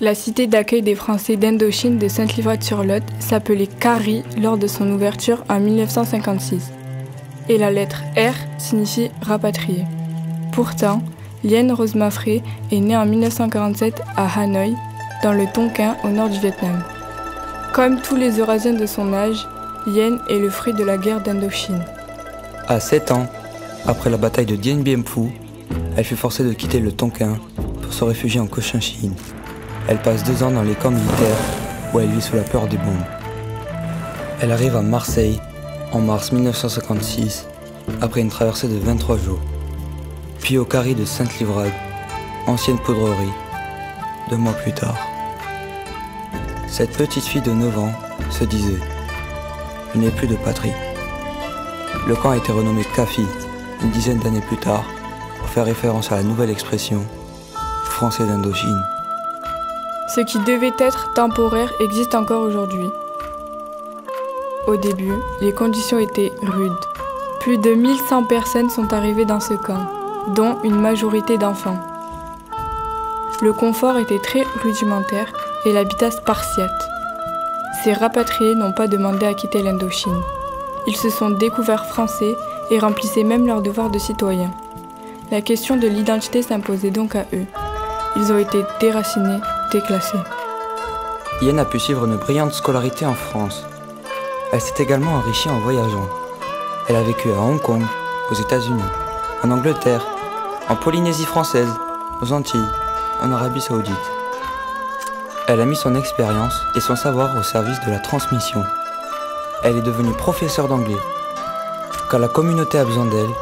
La cité d'accueil des Français d'Indochine de Sainte-Livrade-sur-Lot s'appelait Kari lors de son ouverture en 1956. Et la lettre R signifie rapatrié. Pourtant, Lien Rose Mafré est née en 1947 à Hanoï, dans le Tonkin au nord du Vietnam. Comme tous les Eurasiens de son âge, Lien est le fruit de la guerre d'Indochine. À 7 ans, après la bataille de Dien Bien Phu, elle fut forcée de quitter le Tonkin pour se réfugier en Cochinchine. Elle passe 2 ans dans les camps militaires où elle vit sous la peur des bombes. Elle arrive à Marseille en mars 1956 après une traversée de 23 jours. Puis au Kari de Sainte-Livrade, ancienne poudrerie, 2 mois plus tard. Cette petite fille de 9 ans se disait « Je n'ai plus de patrie ». Le camp a été renommé Kafi une dizaine d'années plus tard pour faire référence à la nouvelle expression « Français d'Indochine ». Ce qui devait être temporaire existe encore aujourd'hui. Au début, les conditions étaient rudes. Plus de 1100 personnes sont arrivées dans ce camp, dont une majorité d'enfants. Le confort était très rudimentaire et l'habitat spartiate. Ces rapatriés n'ont pas demandé à quitter l'Indochine. Ils se sont découverts français et remplissaient même leurs devoirs de citoyens. La question de l'identité s'imposait donc à eux. Ils ont été déracinés, déclassés. Yen a pu suivre une brillante scolarité en France. Elle s'est également enrichie en voyageant. Elle a vécu à Hong Kong, aux États-Unis, en Angleterre, en Polynésie française, aux Antilles, en Arabie Saoudite. Elle a mis son expérience et son savoir au service de la transmission. Elle est devenue professeure d'anglais. Quand la communauté a besoin d'elle,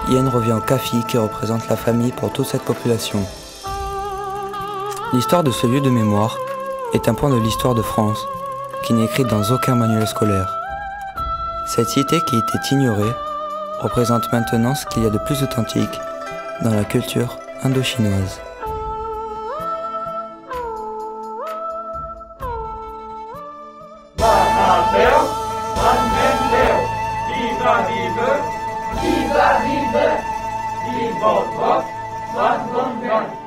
Yen revient au Kafi qui représente la famille pour toute cette population. L'histoire de ce lieu de mémoire est un point de l'histoire de France qui n'est écrite dans aucun manuel scolaire. Cette cité qui était ignorée représente maintenant ce qu'il y a de plus authentique dans la culture indochinoise. Viva, viva, viva, viva, viva, viva,